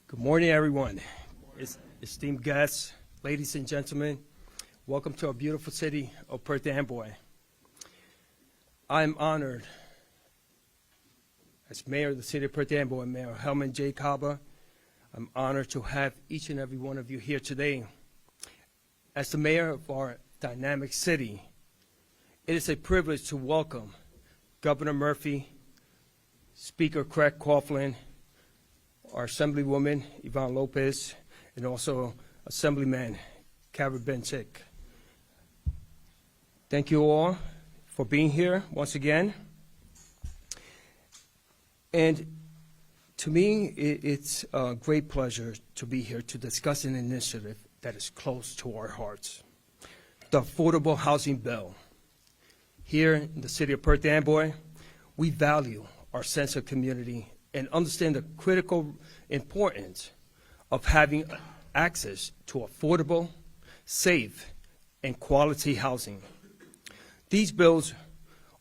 Good morning, everyone. Esteemed guests, ladies and gentlemen, welcome to our beautiful city of Perth Amboy. I'm honored, as mayor of the city of Perth Amboy, Mayor Helman J. Kaba, I'm honored to have each and every one of you here today. As the mayor of our dynamic city, it is a privilege to welcome Governor Murphy, Speaker Craig Coughlin, our Assemblywoman Yvonne Lopez, and also Assemblyman Kara Benchik. Thank you all for being here once again. And to me, it's a great pleasure to be here to discuss an initiative that is close to our hearts, the Affordable Housing Bill. Here in the city of Perth Amboy, we value our sense of community and understand the critical importance of having access to affordable, safe, and quality housing. These bills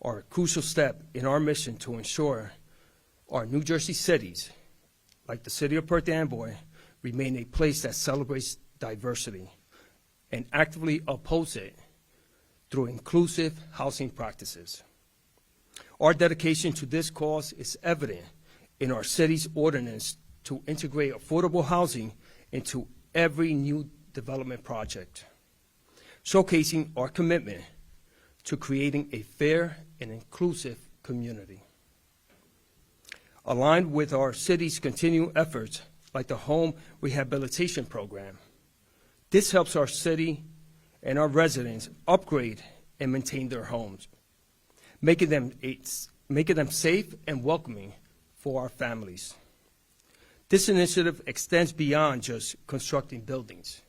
are a crucial step in our mission to ensure our New Jersey cities, like the city of Perth Amboy, remain a place that celebrates diversity and actively opposes it through inclusive housing practices. Our dedication to this cause is evident in our city's ordinance to integrate affordable housing into every new development project, showcasing our commitment to creating a fair and inclusive community. Aligned with our city's continuing efforts, like the home rehabilitation program, this helps our city and our residents upgrade and maintain their homes, making them safe and welcoming for our families. This initiative extends beyond just constructing buildings.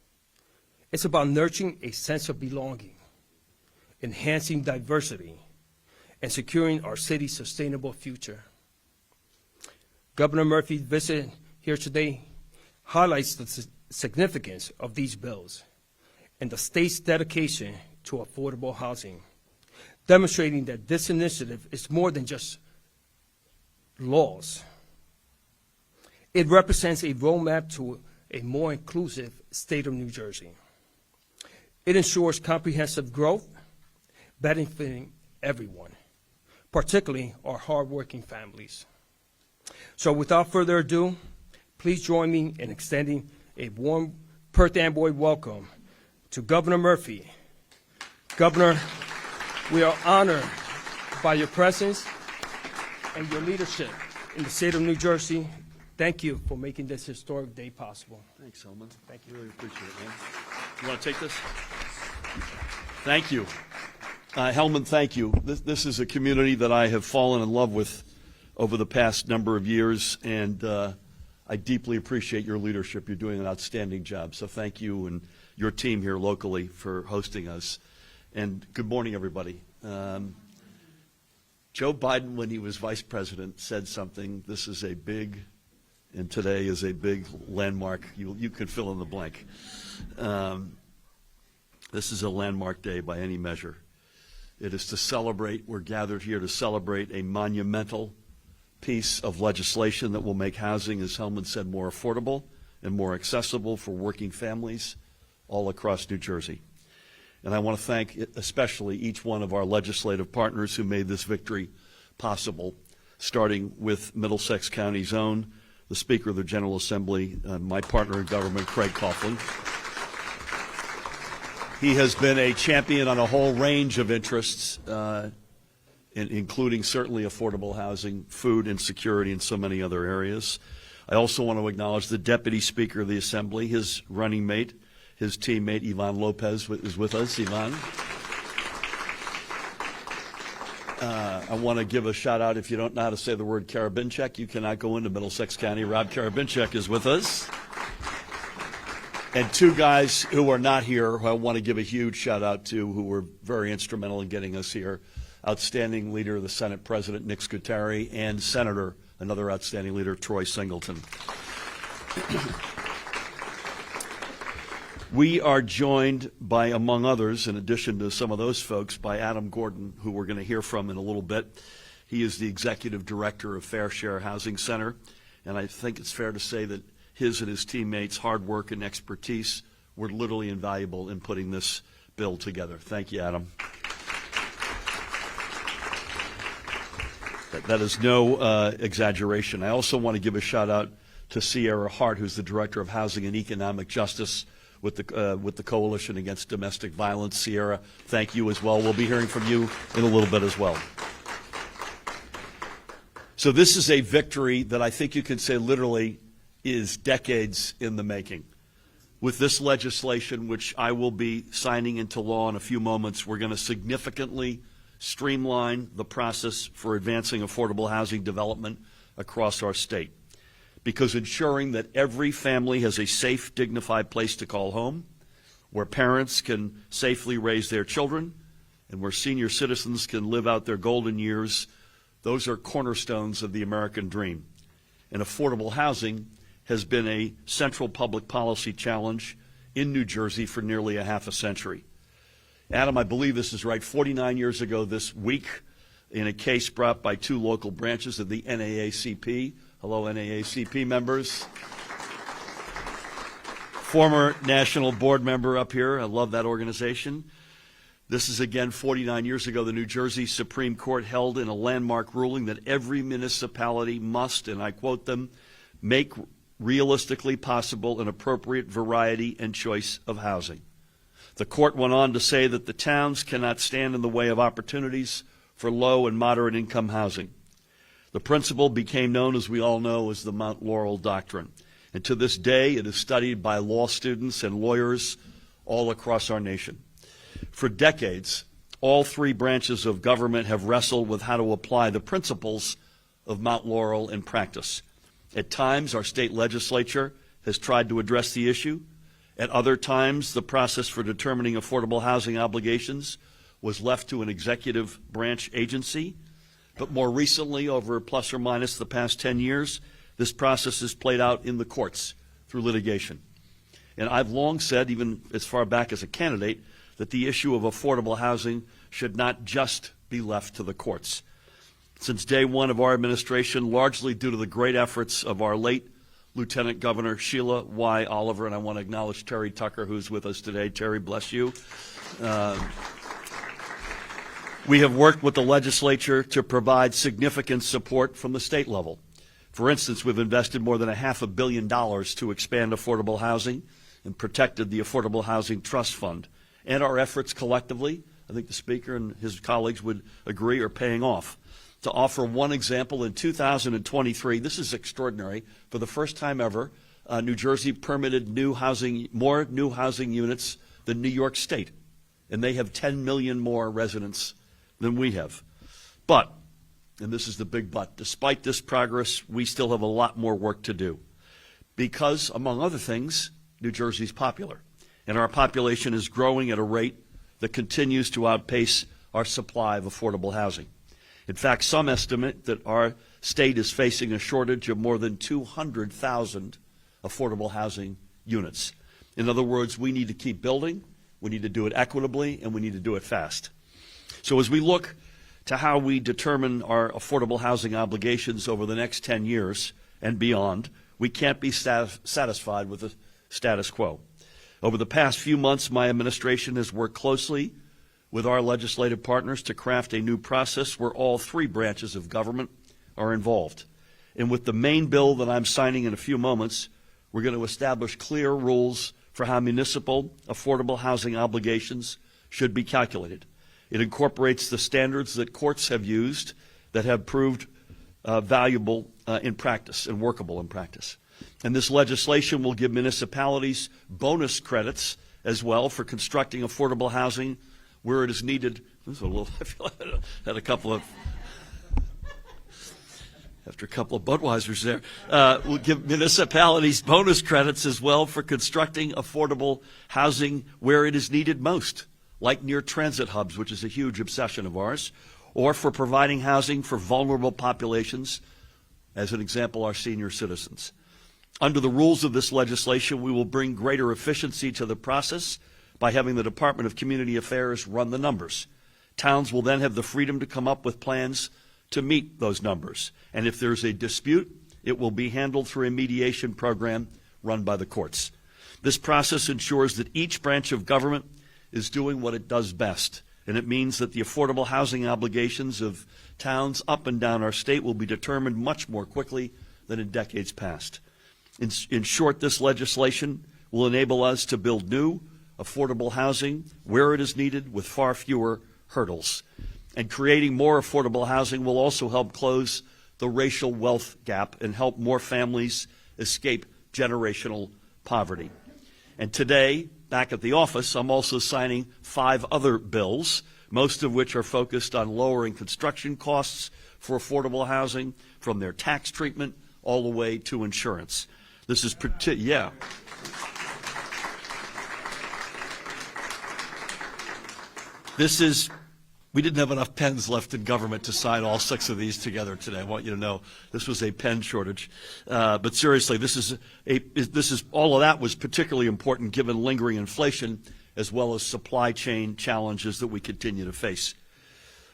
It's about nurturing a sense of belonging, enhancing diversity, and securing our city's sustainable future. Governor Murphy's visit here today highlights the significance of these bills and the state's dedication to affordable housing, demonstrating that this initiative is more than just laws. It represents a roadmap to a more inclusive state of New Jersey. It ensures comprehensive growth, benefiting everyone, particularly our hardworking families. So without further ado, please join me in extending a warm Perth Amboy welcome to Governor Murphy. Governor, we are honored by your presence and your leadership in the state of New Jersey. Thank you for making this historic day possible. Thanks, Helman. Thank you. Really appreciate it, man. You want to take this? Thank you. Helman, thank you. This is a community that I have fallen in love with over the past number of years, and I deeply appreciate your leadership. You're doing an outstanding job. So thank you and your team here locally for hosting us. And good morning, everybody. Joe Biden, when he was vice president, said something. This is a big, and today is a big landmark. You could fill in the blank. This is a landmark day by any measure. It is to celebrate, we're gathered here to celebrate a monumental piece of legislation that will make housing, as Helman said, more affordable and more accessible for working families all across New Jersey. And I want to thank especially each one of our legislative partners who made this victory possible, starting with Middlesex County's own, the Speaker of the General Assembly, my partner in government, Craig Coughlin. He has been a champion on a whole range of interests, including certainly affordable housing, food insecurity, and so many other areas. I also want to acknowledge the Deputy Speaker of the Assembly, his running mate, his teammate, Yvonne Lopez, is with us. Yvonne. I want to give a shout out. If you don't know how to say the word Kara Benchik, you cannot go into Middlesex County. Rob Kara Benchik is with us. And two guys who are not here, who I want to give a huge shout out to, who were very instrumental in getting us here. Outstanding leader of the Senate President, Nick Scutari, and Senator, another outstanding leader, Troy Singleton. We are joined by, among others, in addition to some of those folks, by Adam Gordon, who we're going to hear from in a little bit. He is the Executive Director of Fair Share Housing Center, and I think it's fair to say that his and his teammates' hard work and expertise were literally invaluable in putting this bill together. Thank you, Adam. That is no exaggeration. I also want to give a shout out to Sierra Hart, who's the Director of Housing and Economic Justice with the Coalition Against Domestic Violence. Sierra, thank you as well. We'll be hearing from you in a little bit as well. So this is a victory that I think you can say literally is decades in the making. With this legislation, which I will be signing into law in a few moments, we're going to significantly streamline the process for advancing affordable housing development across our state. Because ensuring that every family has a safe, dignified place to call home, where parents can safely raise their children, and where senior citizens can live out their golden years, those are cornerstones of the American dream. And affordable housing has been a central public policy challenge in New Jersey for nearly a half a century. Adam, I believe this is right, 49 years ago this week, in a case brought by two local branches of the NAACP. Hello, NAACP members. Former national board member up here. I love that organization. This is again 49 years ago. The New Jersey Supreme Court held in a landmark ruling that every municipality must, and I quote them, make realistically possible an appropriate variety and choice of housing. The court went on to say that the towns cannot stand in the way of opportunities for low and moderate income housing. The principle became known, as we all know, as the Mount Laurel Doctrine. And to this day, it is studied by law students and lawyers all across our nation. For decades, all three branches of government have wrestled with how to apply the principles of Mount Laurel in practice. At times, our state legislature has tried to address the issue. At other times, the process for determining affordable housing obligations was left to an executive branch agency. But more recently, over plus or minus the past 10 years, this process is played out in the courts through litigation. And I've long said, even as far back as a candidate, that the issue of affordable housing should not just be left to the courts. Since day one of our administration, largely due to the great efforts of our late Lieutenant Governor Sheila Y. Oliver, and I want to acknowledge Terry Tucker, who's with us today. Terry, bless you. We have worked with the legislature to provide significant support from the state level. For instance, we've invested more than $500 million to expand affordable housing and protected the Affordable Housing Trust Fund. And our efforts collectively, I think the Speaker and his colleagues would agree, are paying off. To offer one example, in 2023, this is extraordinary, for the first time ever, New Jersey permitted more new housing units than New York State. And they have 10 million more residents than we have. But, and this is the big but, despite this progress, we still have a lot more work to do. Because, among other things, New Jersey's popular. And our population is growing at a rate that continues to outpace our supply of affordable housing. In fact, some estimate that our state is facing a shortage of more than 200,000 affordable housing units. In other words, we need to keep building, we need to do it equitably, and we need to do it fast. So as we look to how we determine our affordable housing obligations over the next 10 years and beyond, we can't be satisfied with the status quo. Over the past few months, my administration has worked closely with our legislative partners to craft a new process where all three branches of government are involved. And with the main bill that I'm signing in a few moments, we're going to establish clear rules for how municipal affordable housing obligations should be calculated. It incorporates the standards that courts have used that have proved valuable in practice and workable in practice. And this legislation will give municipalities bonus credits as well for constructing affordable housing where it is needed. This is a little, I feel like I had a couple of, after a couple of Budweisers there, we'll give municipalities bonus credits as well for constructing affordable housing where it is needed most, like near transit hubs, which is a huge obsession of ours, or for providing housing for vulnerable populations, as an example, our senior citizens. Under the rules of this legislation, we will bring greater efficiency to the process by having the Department of Community Affairs run the numbers. Towns will then have the freedom to come up with plans to meet those numbers. And if there's a dispute, it will be handled through a mediation program run by the courts. This process ensures that each branch of government is doing what it does best, and it means that the affordable housing obligations of towns up and down our state will be determined much more quickly than in decades past. In short, this legislation will enable us to build new, affordable housing where it is needed with far fewer hurdles. And creating more affordable housing will also help close the racial wealth gap and help more families escape generational poverty. And today, back at the office, I'm also signing 5 other bills, most of which are focused on lowering construction costs for affordable housing, from their tax treatment all the way to insurance. This is we didn't have enough pens left in government to sign all 6 of these together today. I want you to know this was a pen shortage. But seriously, all of that was particularly important given lingering inflation as well as supply chain challenges that we continue to face.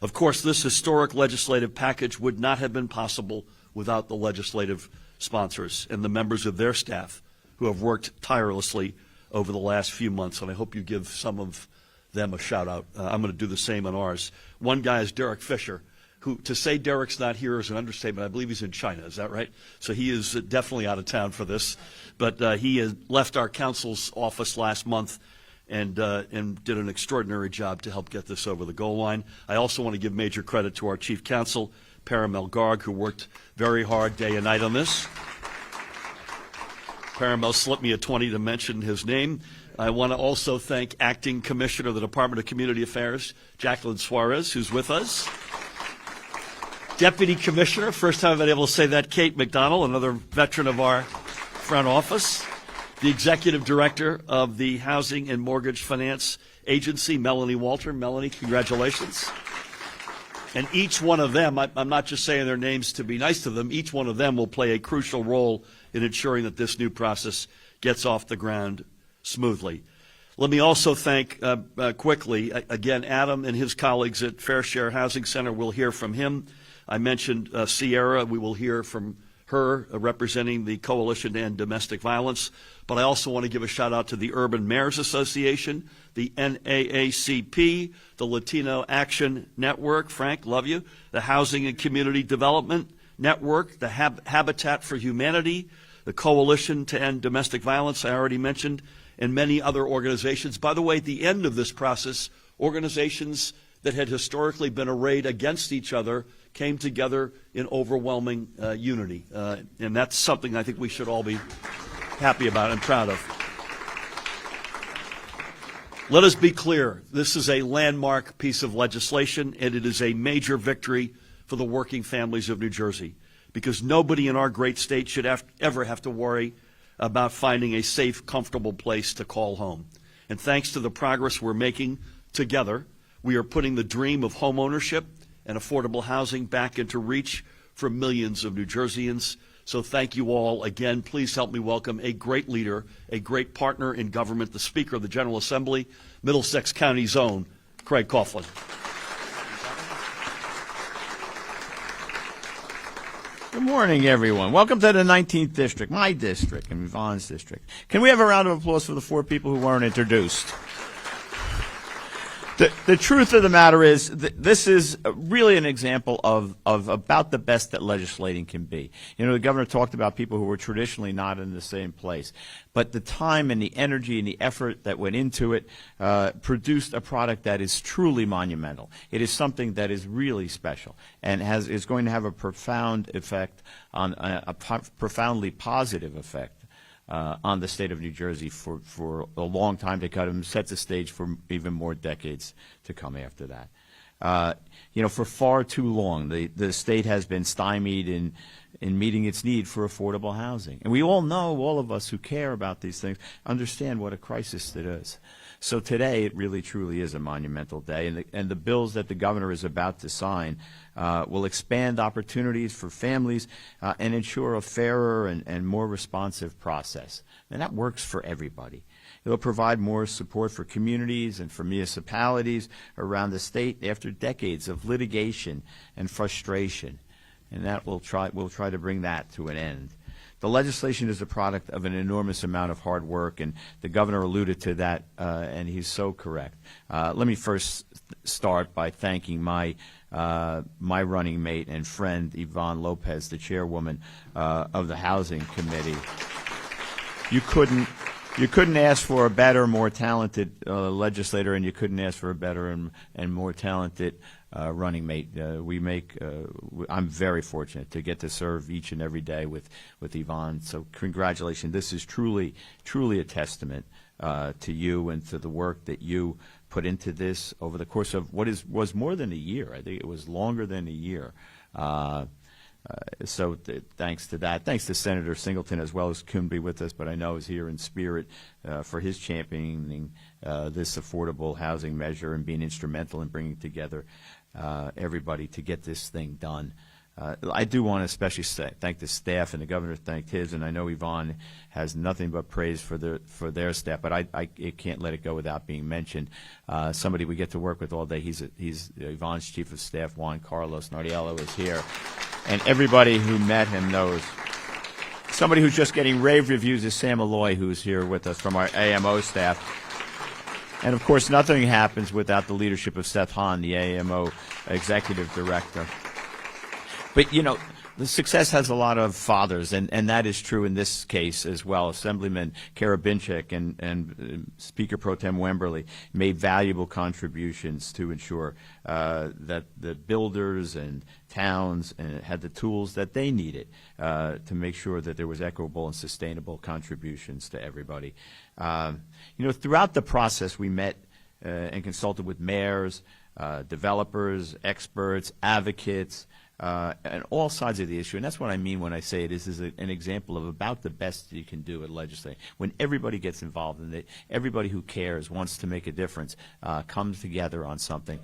Of course, this historic legislative package would not have been possible without the legislative sponsors and the members of their staff who have worked tirelessly over the last few months, and I hope you give some of them a shout out. I'm going to do the same on ours. One guy is Derek Fisher, who, to say Derek's not here is an understatement. I believe he's in China. Is that right? So he is definitely out of town for this. But he has left our council's office last month and did an extraordinary job to help get this over the goal line. I also want to give major credit to our chief counsel, Paramel Garg, who worked very hard day and night on this. Paramel slipped me a 20 to mention his name. I want to also thank Acting Commissioner of the Department of Community Affairs, Jacqueline Suarez, who's with us. Deputy Commissioner, first time I've been able to say that, Kate McDonald, another veteran of our front office. The Executive Director of the Housing and Mortgage Finance Agency, Melanie Walter. Melanie, congratulations. And each one of them, I'm not just saying their names to be nice to them, each one of them will play a crucial role in ensuring that this new process gets off the ground smoothly. Let me also thank quickly, again, Adam and his colleagues at Fair Share Housing Center. We'll hear from him. I mentioned Sierra. We will hear from her representing the Coalition to End Domestic Violence. But I also want to give a shout out to the Urban Mayors Association, the NAACP, the Latino Action Network, Frank, love you, the Housing and Community Development Network, the Habitat for Humanity, the Coalition to End Domestic Violence, I already mentioned, and many other organizations. By the way, at the end of this process, organizations that had historically been arrayed against each other came together in overwhelming unity. And that's something I think we should all be happy about and proud of. Let us be clear. This is a landmark piece of legislation, and it is a major victory for the working families of New Jersey, because nobody in our great state should ever have to worry about finding a safe, comfortable place to call home. And thanks to the progress we're making together, we are putting the dream of home ownership and affordable housing back into reach for millions of New Jerseyans. So thank you all. Again, please help me welcome a great leader, a great partner in government, the Speaker of the General Assembly, Middlesex County's own, Craig Coughlin. Good morning, everyone. Welcome to the 19th District, my district, and Yvonne's district. Can we have a round of applause for the 4 people who weren't introduced? The truth of the matter is this is really an example of about the best that legislating can be. You know, the governor talked about people who were traditionally not in the same place. But the time and the energy and the effort that went into it produced a product that is truly monumental. It is something that is really special and is going to have a profound effect on a profoundly positive effect on the state of New Jersey for a long time to come, and set the stage for even more decades to come after that. You know, for far too long, the state has been stymied in meeting its need for affordable housing. And we all know, all of us who care about these things, understand what a crisis it is. So today, it really truly is a monumental day, and the bills that the governor is about to sign will expand opportunities for families and ensure a fairer and more responsive process. And that works for everybody. It will provide more support for communities and for municipalities around the state after decades of litigation and frustration. And that we'll try to bring that to an end. The legislation is a product of an enormous amount of hard work, and the governor alluded to that, and he's so correct. Let me first start by thanking my running mate and friend, Yvonne Lopez, the chairwoman of the Housing Committee. You couldn't ask for a better, more talented legislator, and you couldn't ask for a better and more talented running mate. I'm very fortunate to get to serve each and every day with Yvonne. So congratulations. This is truly a testament to you and to the work that you put into this over the course of what was more than a year. I think it was longer than a year. So thanks to that. Thanks to Senator Singleton as well, as couldn't be with us, but I know is here in spirit for his championing this affordable housing measure and being instrumental in bringing together everybody to get this thing done. I do want to especially thank the staff, and the governor thanked his, and I know Yvonne has nothing but praise for their staff, but I can't let it go without being mentioned. Somebody we get to work with all day, he's Yvonne's chief of staff, Juan Carlos Nardiello, is here. And everybody who met him knows. Somebody who's just getting rave reviews is Sam Alloy, who's here with us from our AMO staff. And, of course, nothing happens without the leadership of Seth Hahn, the AMO executive director. But, you know, the success has a lot of fathers, and that is true in this case as well. Assemblyman Karabinchik and Speaker Pro Tem Wemberly made valuable contributions to ensure that the builders and towns had the tools that they needed to make sure that there was equitable and sustainable contributions to everybody. You know, throughout the process, we met and consulted with mayors, developers, experts, advocates, and all sides of the issue. And that's what I mean when I say this is an example of about the best you can do at legislating. When everybody gets involved and everybody who cares, wants to make a difference, comes together on something,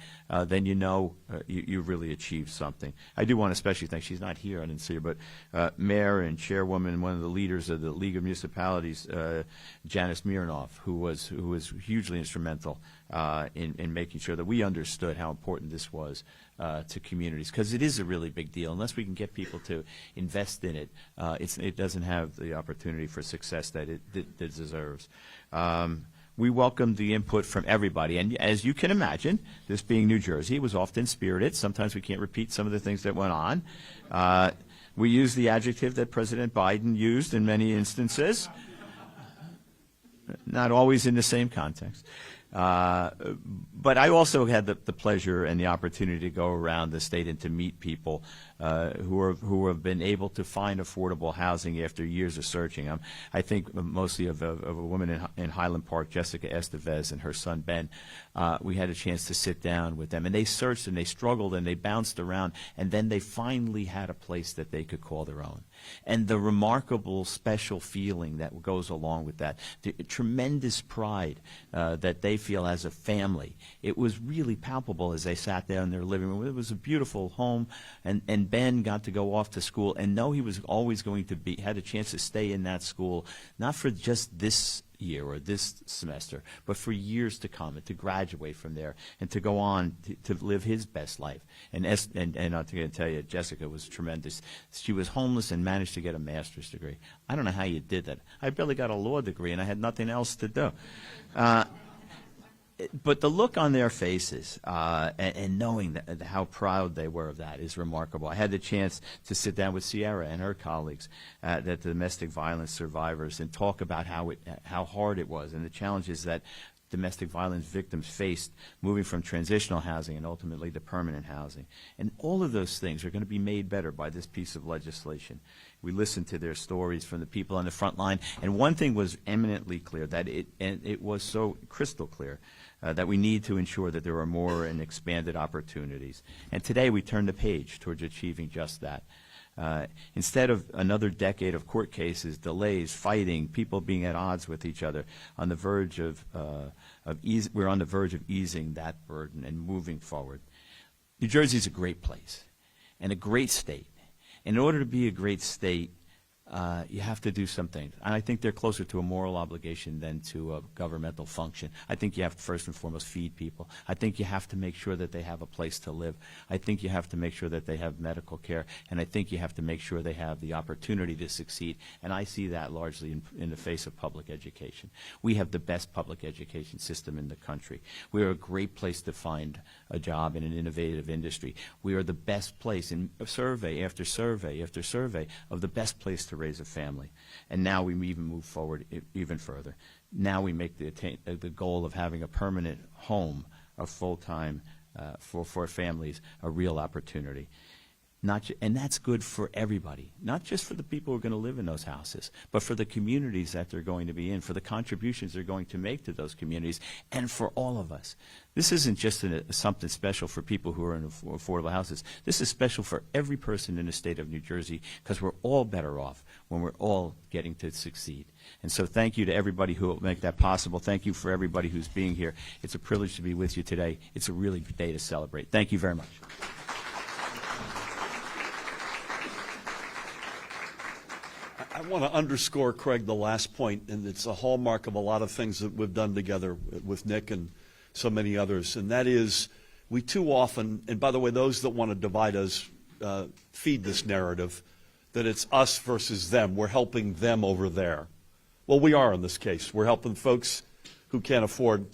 then you know you really achieved something. I do want to especially thank, she's not here, I didn't see her, but Mayor and Chairwoman, one of the leaders of the League of Municipalities, Janice Mironoff, who was hugely instrumental in making sure that we understood how important this was to communities, because it is a really big deal. Unless we can get people to invest in it, it doesn't have the opportunity for success that it deserves. We welcomed the input from everybody, and as you can imagine, this being New Jersey, it was often spirited. Sometimes we can't repeat some of the things that went on. We used the adjective that President Biden used in many instances, not always in the same context. But I also had the pleasure and the opportunity to go around the state and to meet people who have been able to find affordable housing after years of searching. I think mostly of a woman in Highland Park, Jessica Estevez, and her son Ben. We had a chance to sit down with them, and they searched and they struggled and they bounced around, and then they finally had a place that they could call their own. And the remarkable special feeling that goes along with that, the tremendous pride that they feel as a family, it was really palpable as they sat there in their living room. It was a beautiful home, and Ben got to go off to school and know he was always going to had a chance to stay in that school, not for just this year or this semester, but for years to come, and to graduate from there and to go on to live his best life. And I'm going to tell you, Jessica was tremendous. She was homeless and managed to get a master's degree. I don't know how you did that. I barely got a law degree, and I had nothing else to do. But the look on their faces and knowing that, how proud they were of that is remarkable. I had the chance to sit down with Sierra and her colleagues, the domestic violence survivors, and talk about how hard it was and the challenges that domestic violence victims faced moving from transitional housing and ultimately to permanent housing. And all of those things are going to be made better by this piece of legislation. We listened to their stories from the people on the front line, and one thing was eminently clear, that it was so crystal clear, that we need to ensure that there are more and expanded opportunities. And today we turn the page towards achieving just that. Instead of another decade of court cases, delays, fighting, people being at odds with each other, we're on the verge of easing that burden and moving forward. New Jersey is a great place and a great state. In order to be a great state, you have to do some things. And I think they're closer to a moral obligation than to a governmental function. I think you have to first and foremost feed people. I think you have to make sure that they have a place to live. I think you have to make sure that they have medical care. And I think you have to make sure they have the opportunity to succeed. And I see that largely in the face of public education. We have the best public education system in the country. We are a great place to find a job in an innovative industry. We are the best place in survey after survey after survey of the best place to raise a family. And now we even move forward even further. Now we make the goal of having a permanent home, a full-time for families, a real opportunity. And that's good for everybody, not just for the people who are going to live in those houses, but for the communities that they're going to be in, for the contributions they're going to make to those communities, and for all of us. This isn't just something special for people who are in affordable houses. This is special for every person in the state of New Jersey, because we're all better off when we're all getting to succeed. And so thank you to everybody who will make that possible. Thank you for everybody who's being here. It's a privilege to be with you today. It's a really good day to celebrate. Thank you very much. I want to underscore, Craig, the last point, and it's a hallmark of a lot of things that we've done together with Nick and so many others, and that is we too often, and by the way, those that want to divide us feed this narrative, that it's us versus them. We're helping them over there. Well, we are in this case. We're helping folks who can't afford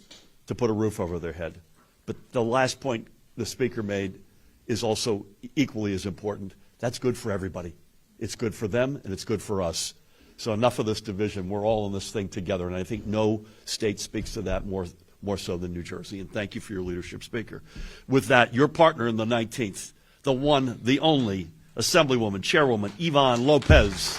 to put a roof over their head. But the last point the speaker made is also equally as important. That's good for everybody. It's good for them, and it's good for us. So enough of this division. We're all in this thing together, and I think no state speaks to that more so than New Jersey. And thank you for your leadership, Speaker. With that, your partner in the 19th, the one, the only, Assemblywoman, Chairwoman Yvonne Lopez.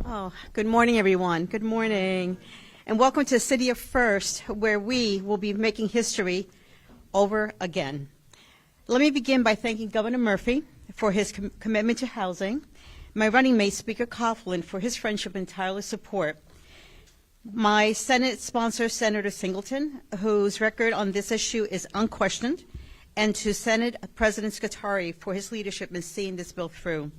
Oh, good morning, everyone. Good morning. And welcome to City of First, where we will be making history over again. Let me begin by thanking Governor Murphy for his commitment to housing, my running mate, Speaker Coughlin, for his friendship and tireless support, my Senate sponsor, Senator Singleton, whose record on this issue is unquestioned, and to Senate President Scutari for his leadership in seeing this bill through.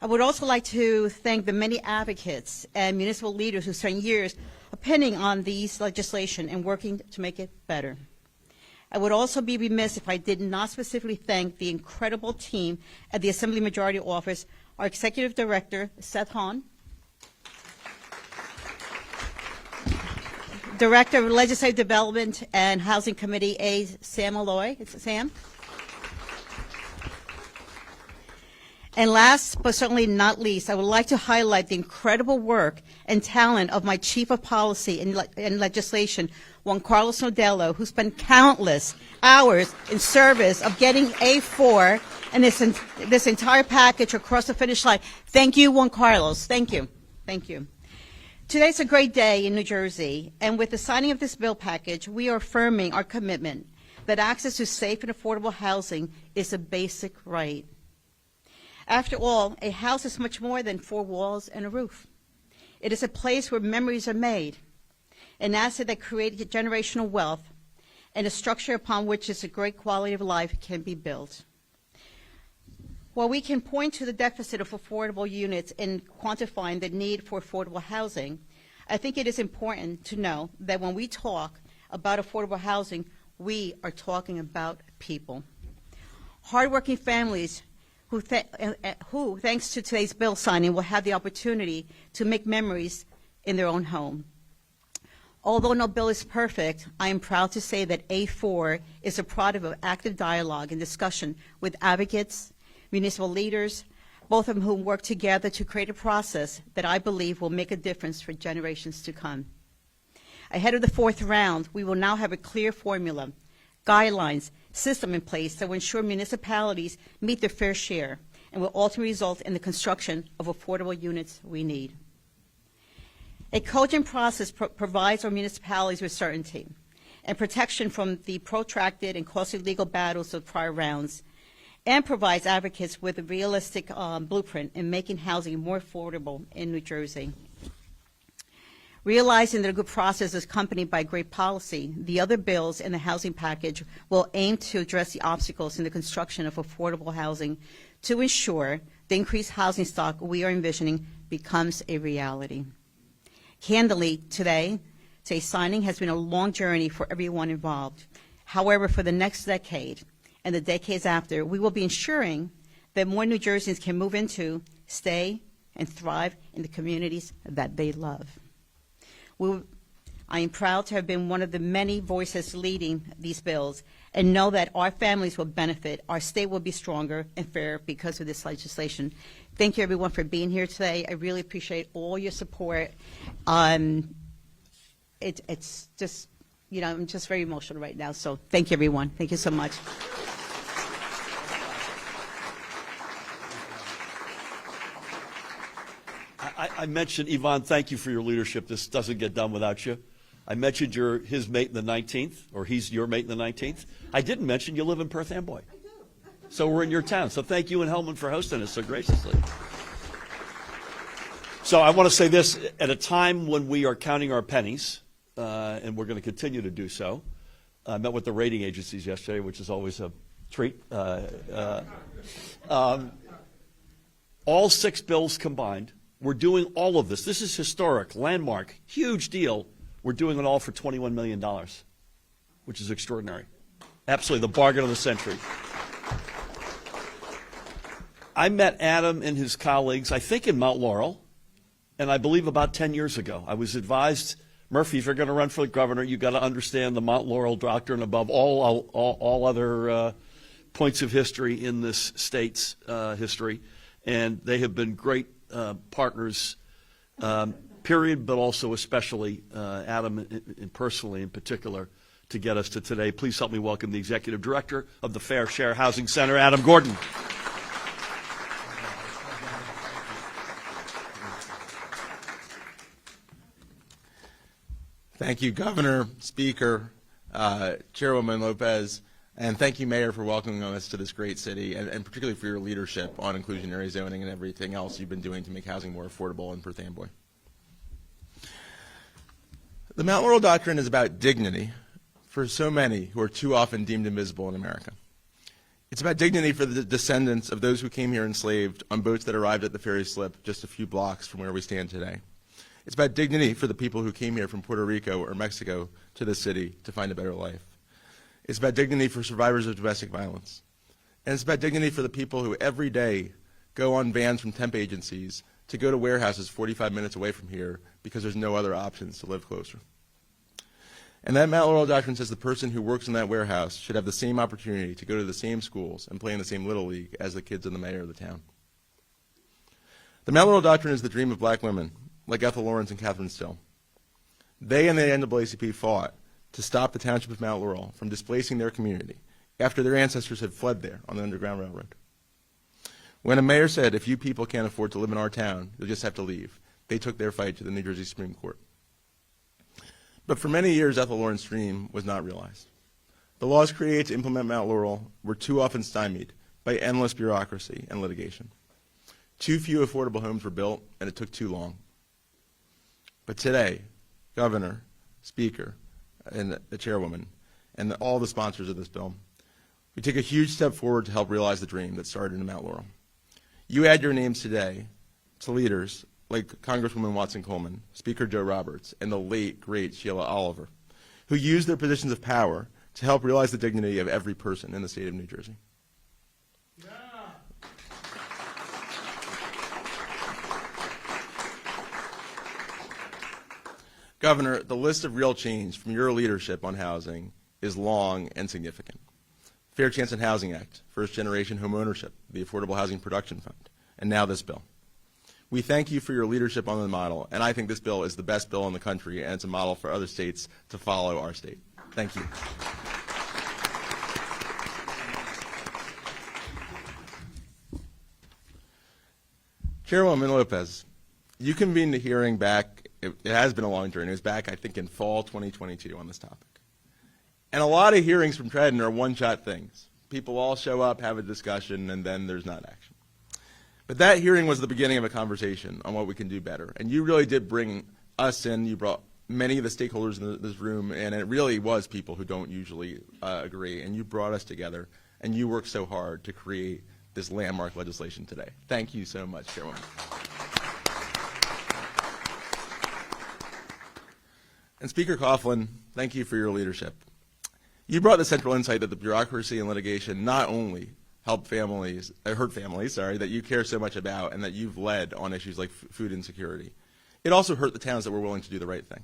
I would also like to thank the many advocates and municipal leaders who spent years opinioning on these legislation and working to make it better. I would also be remiss if I did not specifically thank the incredible team at the Assembly Majority Office, our Executive Director, Seth Hahn, Director of Legislative Development and Housing Committee, A. Sam Malloy. It's Sam. And last but certainly not least, I would like to highlight the incredible work and talent of my Chief of Policy and Legislation, Juan Carlos Nodello, who spent countless hours in service of getting A4 and this entire package across the finish line. Thank you, Juan Carlos. Thank you. Thank you. Today's a great day in New Jersey, and with the signing of this bill package, we are affirming our commitment that access to safe and affordable housing is a basic right. After all, a house is much more than four walls and a roof. It is a place where memories are made, an asset that creates generational wealth, and a structure upon which a great quality of life can be built. While we can point to the deficit of affordable units in quantifying the need for affordable housing, I think it is important to know that when we talk about affordable housing, we are talking about people. Hardworking families who, thanks to today's bill signing, will have the opportunity to make memories in their own home. Although no bill is perfect, I am proud to say that A4 is a product of active dialogue and discussion with advocates, municipal leaders, both of whom work together to create a process that I believe will make a difference for generations to come. Ahead of the fourth round, we will now have a clear formula, guidelines, system in place that will ensure municipalities meet their fair share and will ultimately result in the construction of affordable units we need. A cogent process provides our municipalities with certainty and protection from the protracted and costly legal battles of prior rounds, and provides advocates with a realistic blueprint in making housing more affordable in New Jersey. Realizing that a good process is accompanied by great policy, the other bills in the housing package will aim to address the obstacles in the construction of affordable housing to ensure the increased housing stock we are envisioning becomes a reality. Candidly, today's signing has been a long journey for everyone involved. However, for the next decade and the decades after, we will be ensuring that more New Jerseyans can move into, stay, and thrive in the communities that they love. I am proud to have been one of the many voices leading these bills and know that our families will benefit, our state will be stronger and fairer because of this legislation. Thank you, everyone, for being here today. I really appreciate all your support. It's just, I'm just very emotional right now, so thank you, everyone. Thank you so much. I mentioned, Yvonne, thank you for your leadership. This doesn't get done without you. I mentioned you're his mate in the 19th, or he's your mate in the 19th. I didn't mention you live in Perth Amboy. I do. So we're in your town. So thank you and Hellman for hosting us so graciously. So I want to say this, at a time when we are counting our pennies, and we're going to continue to do so. I met with the rating agencies yesterday, which is always a treat. All 6 bills combined, we're doing all of this. This is historic, landmark, huge deal. We're doing it all for $21 million, which is extraordinary. Absolutely, the bargain of the century. I met Adam and his colleagues, I think in Mount Laurel, and I believe about 10 years ago. I was advised, Murphy, if you're going to run for the governor, you've got to understand the Mount Laurel doctrine above all other points of history in this state's history. And they have been great partners, period, but also especially Adam and personally in particular to get us to today. Please help me welcome the Executive Director of the Fair Share Housing Center, Adam Gordon. Thank you, Governor, Speaker, Chairwoman Lopez, and thank you, Mayor, for welcoming us to this great city, and particularly for your leadership on inclusionary zoning and everything else you've been doing to make housing more affordable in Perth Amboy. The Mount Laurel Doctrine is about dignity for so many who are too often deemed invisible in America. It's about dignity for the descendants of those who came here enslaved on boats that arrived at the ferry slip just a few blocks from where we stand today. It's about dignity for the people who came here from Puerto Rico or Mexico to this city to find a better life. It's about dignity for survivors of domestic violence. And it's about dignity for the people who every day go on vans from temp agencies to go to warehouses 45 minutes away from here because there's no other options to live closer. And that Mount Laurel Doctrine says the person who works in that warehouse should have the same opportunity to go to the same schools and play in the same Little League as the kids and the mayor of the town. The Mount Laurel Doctrine is the dream of black women, like Ethel Lawrence and Catherine Still. They and the NAACP fought to stop the township of Mount Laurel from displacing their community after their ancestors had fled there on the Underground Railroad. When a mayor said, if you people can't afford to live in our town, you'll just have to leave, they took their fight to the New Jersey Supreme Court. But for many years, Ethel Lawrence's dream was not realized. The laws created to implement Mount Laurel were too often stymied by endless bureaucracy and litigation. Too few affordable homes were built, and it took too long. But today, Governor, Speaker, and the Chairwoman, and all the sponsors of this bill, we take a huge step forward to help realize the dream that started in Mount Laurel. You add your names today to leaders like Congresswoman Watson Coleman, Speaker Joe Roberts, and the late, great Sheila Oliver, who used their positions of power to help realize the dignity of every person in the state of New Jersey. Yeah. Governor, the list of real change from your leadership on housing is long and significant. Fair Chance and Housing Act, First Generation Home Ownership, the Affordable Housing Production Fund, and now this bill. We thank you for your leadership on the model, and I think this bill is the best bill in the country, and it's a model for other states to follow our state. Thank you. Chairwoman Lopez, you convened the hearing back, it has been a long journey, it was back I think in fall 2022 on this topic. And a lot of hearings from Trenton are one-shot things. People all show up, have a discussion, and then there's not action. But that hearing was the beginning of a conversation on what we can do better. And you really did bring us in, you brought many of the stakeholders in this room, and it really was people who don't usually agree, and you brought us together, and you worked so hard to create this landmark legislation today. Thank you so much, Chairwoman. And Speaker Coughlin, thank you for your leadership. You brought the central insight that the bureaucracy and litigation not only hurt families, that you care so much about and that you've led on issues like food insecurity. It also hurt the towns that were willing to do the right thing.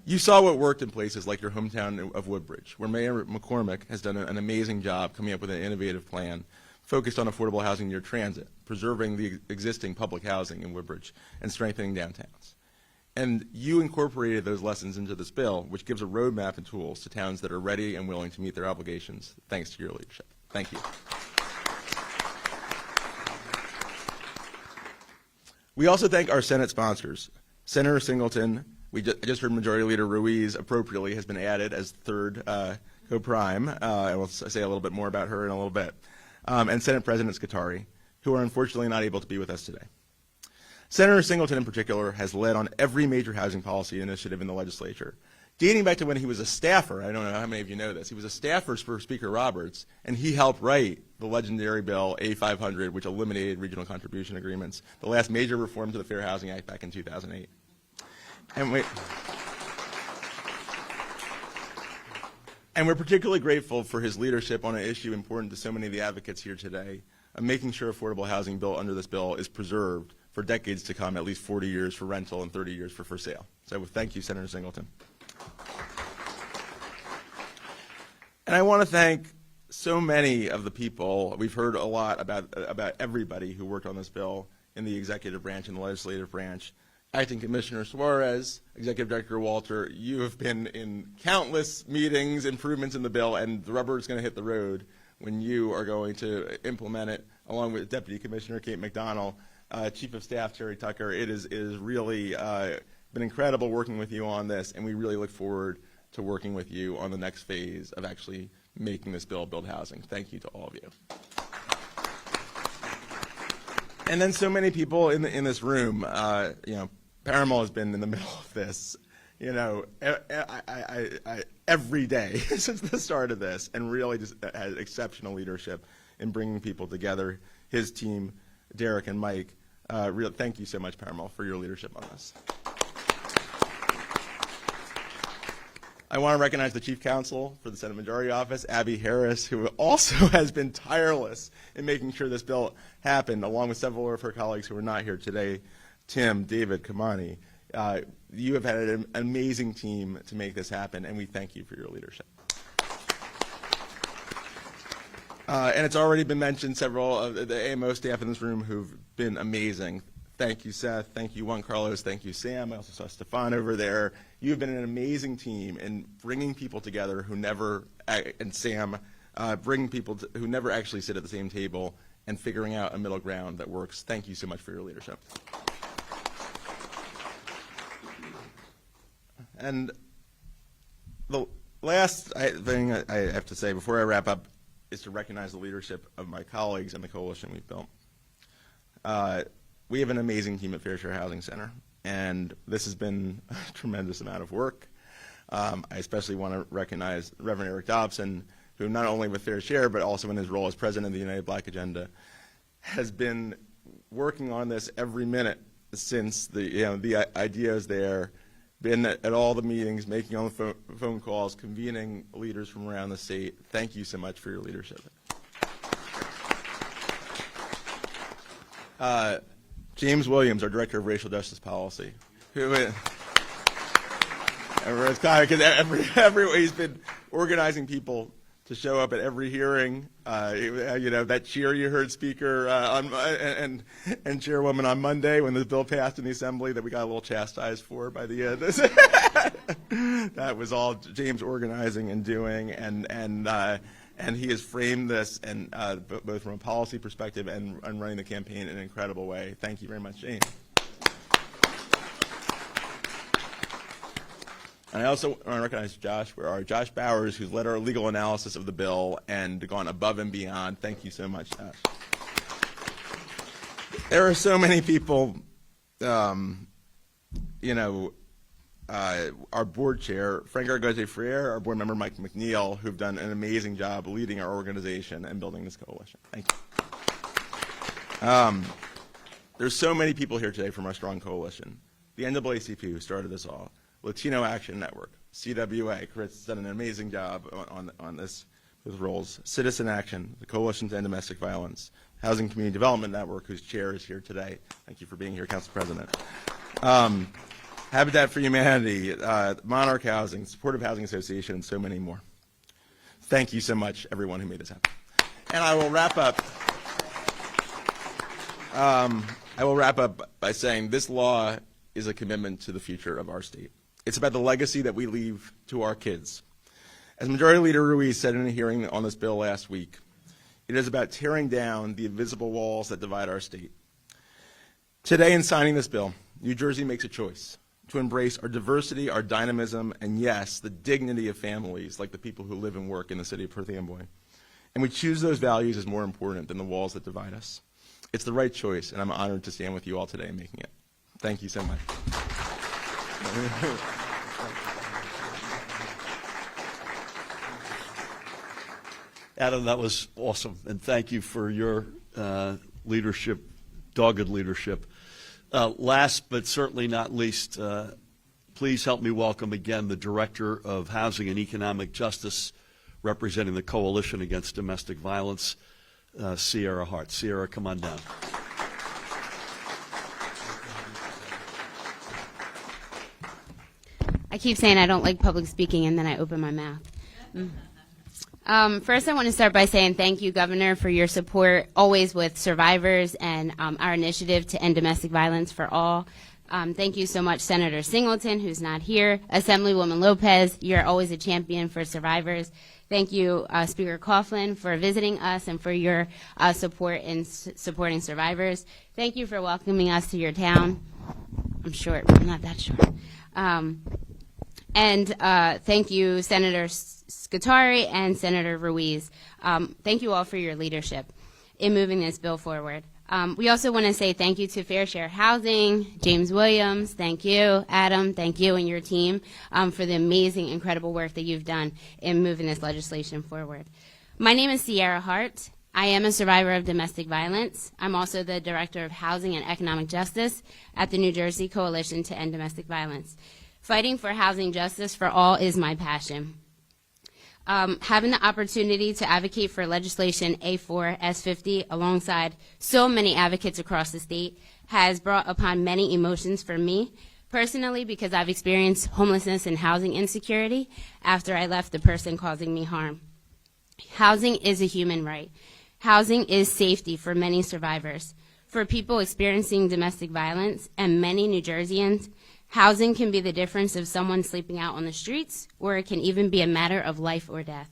You saw what worked in places like your hometown of Woodbridge, where Mayor McCormick has done an amazing job coming up with an innovative plan focused on affordable housing near transit, preserving the existing public housing in Woodbridge, and strengthening downtowns. And you incorporated those lessons into this bill, which gives a roadmap and tools to towns that are ready and willing to meet their obligations, thanks to your leadership. Thank you. We also thank our Senate sponsors. Senator Singleton, I just heard Majority Leader Ruiz appropriately has been added as third co-prime, and we'll say a little bit more about her in a little bit, and Senate President Scutari, who are unfortunately not able to be with us today. Senator Singleton in particular has led on every major housing policy initiative in the legislature, dating back to when he was a staffer. I don't know how many of you know this. He was a staffer for Speaker Roberts, and he helped write the legendary bill A500, which eliminated regional contribution agreements, the last major reform to the Fair Housing Act back in 2008. And we're particularly grateful for his leadership on an issue important to so many of the advocates here today, of making sure affordable housing built under this bill is preserved for decades to come, at least 40 years for rental and 30 years for sale. So thank you, Senator Singleton. And I want to thank so many of the people. We've heard a lot about everybody who worked on this bill in the executive branch and the legislative branch. Acting Commissioner Suarez, Executive Director Walter, you have been in countless meetings, improvements in the bill, and the rubber is going to hit the road when you are going to implement it, along with Deputy Commissioner Kate McDonnell, Chief of Staff Terry Tucker. It is really been incredible working with you on this, and we really look forward to working with you on the next phase of actually making this bill build housing. Thank you to all of you. And then so many people in this room, Paramount has been in the middle of this, every day since the start of this, and really just had exceptional leadership in bringing people together. His team, Derek and Mike, thank you so much, Paramount, for your leadership on this. I want to recognize the Chief Counsel for the Senate Majority Office, Abby Harris, who also has been tireless in making sure this bill happened, along with several of her colleagues who are not here today. Tim, David, Kamani, you have had an amazing team to make this happen, and we thank you for your leadership. And it's already been mentioned, several of the AMO staff in this room who've been amazing. Thank you, Seth. Thank you, Juan Carlos. Thank you, Sam. I also saw Stefan over there. You've been an amazing team in bringing people together who never, and Sam, bringing people who never actually sit at the same table and figuring out a middle ground that works. Thank you so much for your leadership. And the last thing I have to say before I wrap up is to recognize the leadership of my colleagues and the coalition we've built. We have an amazing team at Fair Share Housing Center, and this has been a tremendous amount of work. I especially want to recognize Reverend Eric Dobson, who not only with Fair Share, but also in his role as president of the United Black Agenda, has been working on this every minute since the idea is there, been at all the meetings, making all the phone calls, convening leaders from around the state. Thank you so much for your leadership. James Williams, our Director of Racial Justice Policy, who he's been organizing people to show up at every hearing. That cheer you heard, Speaker and Chairwoman, on Monday when the bill passed in the Assembly that we got a little chastised for by the end. That was all James organizing and doing, and he has framed this and both from a policy perspective and running the campaign in an incredible way. Thank you very much, James. And I also want to recognize Josh Bowers, who's led our legal analysis of the bill and gone above and beyond. Thank you so much, Josh. There are so many people our board chair, Frank Argote-Freire, our board member, Mike McNeil, who've done an amazing job leading our organization and building this coalition. Thank you. There's so many people here today from our strong coalition. The NAACP, who started this all, Latino Action Network, CWA, Chris has done an amazing job on this with roles, Citizen Action, the Coalition to End Domestic Violence, Housing Community Development Network, whose chair is here today. Thank you for being here, Council President. Habitat for Humanity, Monarch Housing, Supportive Housing Association, and so many more. Thank you so much, everyone who made this happen. And I will wrap up. By saying this law is a commitment to the future of our state. It's about the legacy that we leave to our kids. As Majority Leader Ruiz said in a hearing on this bill last week, it is about tearing down the invisible walls that divide our state. Today, in signing this bill, New Jersey makes a choice to embrace our diversity, our dynamism, and yes, the dignity of families like the people who live and work in the city of Perth Amboy. And we choose those values as more important than the walls that divide us. It's the right choice, and I'm honored to stand with you all today in making it. Thank you so much. Adam, that was awesome, and thank you for your leadership, dogged leadership. Last but certainly not least, please help me welcome again the Director of Housing and Economic Justice representing the Coalition Against Domestic Violence, Sierra Hart. Sierra, come on down. I keep saying I don't like public speaking, and then I open my mouth. First, I want to start by saying thank you, Governor, for your support always with survivors and our initiative to end domestic violence for all. Thank you so much, Senator Singleton, who's not here. Assemblywoman Lopez, you're always a champion for survivors. Thank you, Speaker Coughlin, for visiting us and for your support in supporting survivors. Thank you for welcoming us to your town. I'm short, but I'm not that short. And thank you, Senator Scutari and Senator Ruiz. Thank you all for your leadership in moving this bill forward. We also want to say thank you to Fair Share Housing, James Williams, thank you, Adam, thank you and your team for the amazing, incredible work that you've done in moving this legislation forward. My name is Sierra Hart. I am a survivor of domestic violence. I'm also the Director of Housing and Economic Justice at the New Jersey Coalition to End Domestic Violence. Fighting for housing justice for all is my passion. Having the opportunity to advocate for legislation A4, S50 alongside so many advocates across the state has brought upon many emotions for me personally, because I've experienced homelessness and housing insecurity after I left the person causing me harm. Housing is a human right. Housing is safety for many survivors. For people experiencing domestic violence and many New Jerseyans, housing can be the difference of someone sleeping out on the streets, or it can even be a matter of life or death.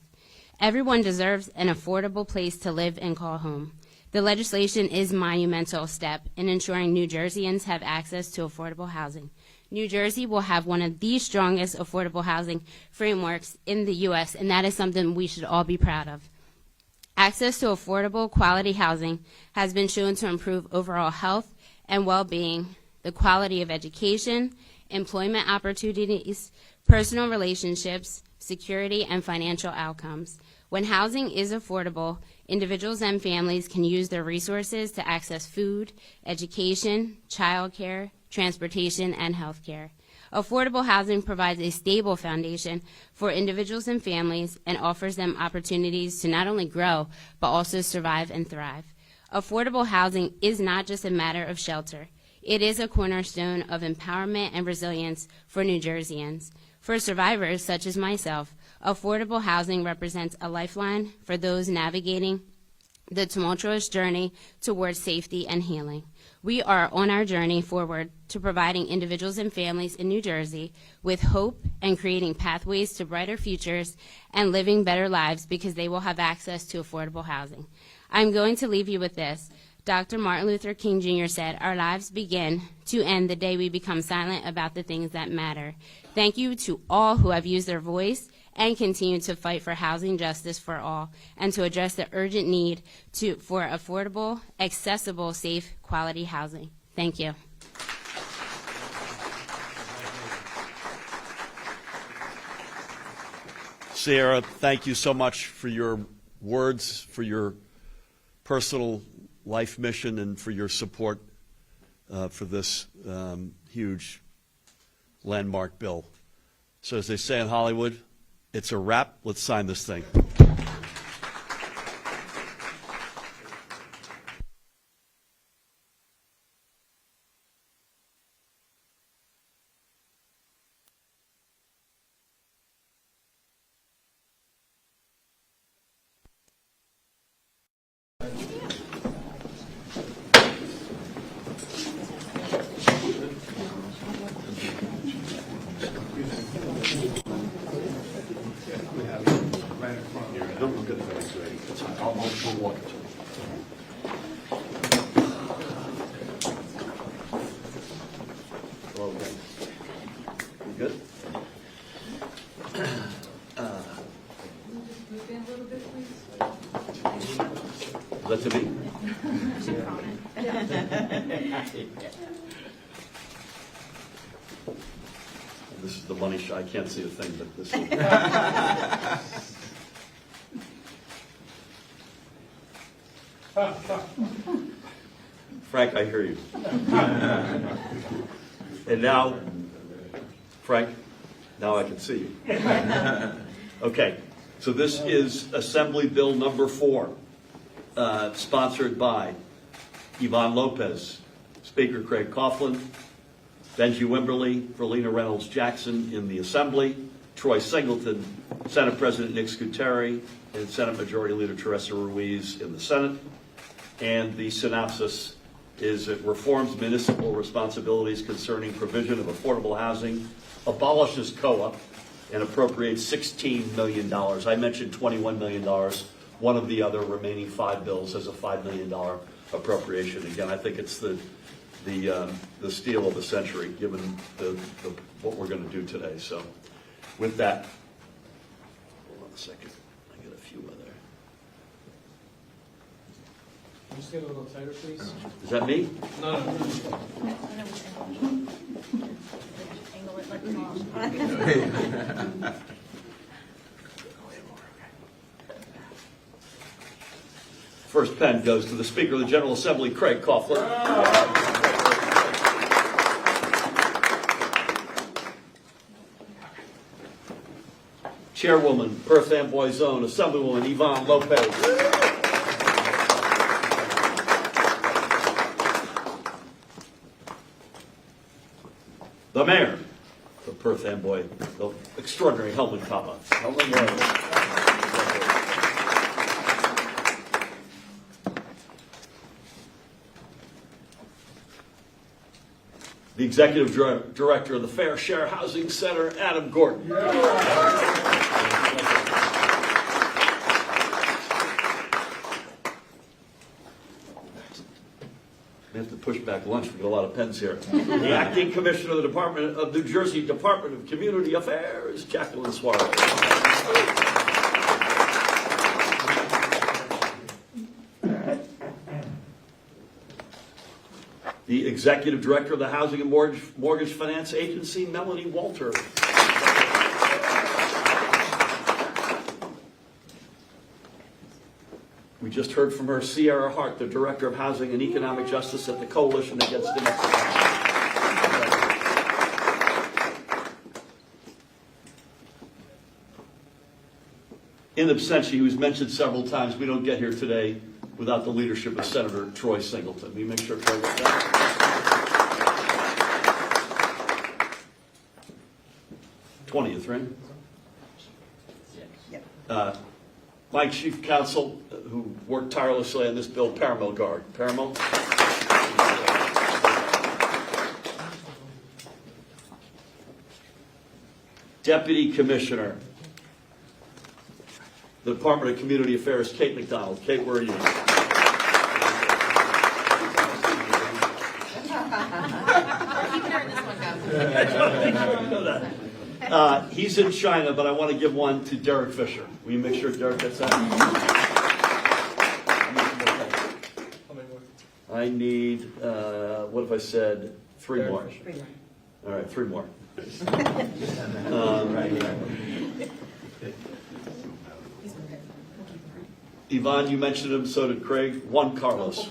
Everyone deserves an affordable place to live and call home. The legislation is a monumental step in ensuring New Jerseyans have access to affordable housing. New Jersey will have one of the strongest affordable housing frameworks in the U.S., and that is something we should all be proud of. Access to affordable, quality housing has been shown to improve overall health and well-being, the quality of education, employment opportunities, personal relationships, security, and financial outcomes. When housing is affordable, individuals and families can use their resources to access food, education, childcare, transportation, and health care. Affordable housing provides a stable foundation for individuals and families and offers them opportunities to not only grow, but also survive and thrive. Affordable housing is not just a matter of shelter. It is a cornerstone of empowerment and resilience for New Jerseyans. For survivors such as myself, affordable housing represents a lifeline for those navigating the tumultuous journey towards safety and healing. We are on our journey forward to providing individuals and families in New Jersey with hope and creating pathways to brighter futures and living better lives because they will have access to affordable housing. I'm going to leave you with this. Dr. Martin Luther King Jr. said, "Our lives begin to end the day we become silent about the things that matter." Thank you to all who have used their voice and continue to fight for housing justice for all and to address the urgent need for affordable, accessible, safe, quality housing. Thank you. Sierra, thank you so much for your words, for your personal life mission, and for your support for this huge landmark bill. So as they say in Hollywood, it's a wrap. Let's sign this thing. I'll walk it to you. Okay. You good? Is that to me? This is the money shot. I can't see a thing, but this is. Frank, I hear you. And now, Frank, now I can see you. Okay, so this is Assembly Bill number 4, sponsored by Yvonne Lopez, Speaker Craig Coughlin, Benji Wimberly, Verlina Reynolds Jackson in the Assembly, Troy Singleton, Senate President Nick Scuteri, and Senate Majority Leader Teresa Ruiz in the Senate. And the synopsis is it reforms municipal responsibilities concerning provision of affordable housing, abolishes COA, and appropriates $16 million. I mentioned $21 million. One of the other remaining 5 bills has a $5 million appropriation. Again, I think it's the steal of the century, given what we're going to do today. So with that, hold on a second. I get a few in there. Can you just get a little tighter, please? Is that me? No. First pen goes to the Speaker of the General Assembly, Craig Coughlin. Chairwoman, Perth Amboy Zone, Assemblywoman Yvonne Lopez. The Mayor of Perth Amboy, the extraordinary Helmut Kappa. The Executive Director of the Fair Share Housing Center, Adam Gordon. We have to push back lunch. We got a lot of pens here. The Acting Commissioner of the Department of New Jersey Department of Community Affairs, Jacqueline Suarez. The Executive Director of the Housing and Mortgage Finance Agency, Melanie Walter. We just heard from her, Sierra Hart, the Director of Housing and Economic Justice at the Coalition Against Domestic In absentia, who's mentioned several times, we don't get here today without the leadership of Senator Troy Singleton. We make sure Troy gets that. 20th, right? My chief counsel, who worked tirelessly on this bill, Paramel Guard. Paramel? Deputy Commissioner, the Department of Community Affairs, Kate McDonald. Kate, where are you? He's in China, but I want to give one to Derek Fisher. Will you make sure Derek gets that? I need, what have I said? 3 more. All right, 3 more. Yvonne, you mentioned him, so did Craig. Juan Carlos.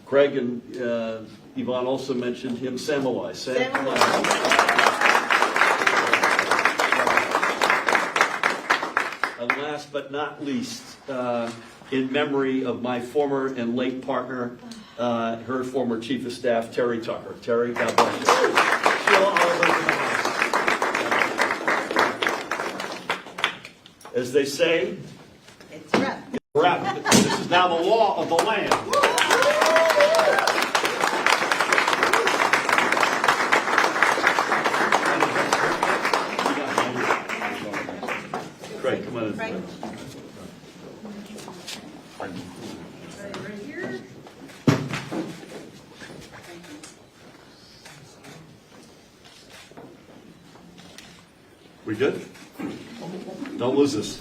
Craig and Yvonne also mentioned him, Samuel. And last but not least, in memory of my former and late partner, her former chief of staff, Terry Tucker. Terry, God bless you. Sheila Oliver's in the house. As they say, It's wrap. wrap. This is now the law of the land. Craig, come on in. Frank. We good? Don't lose us.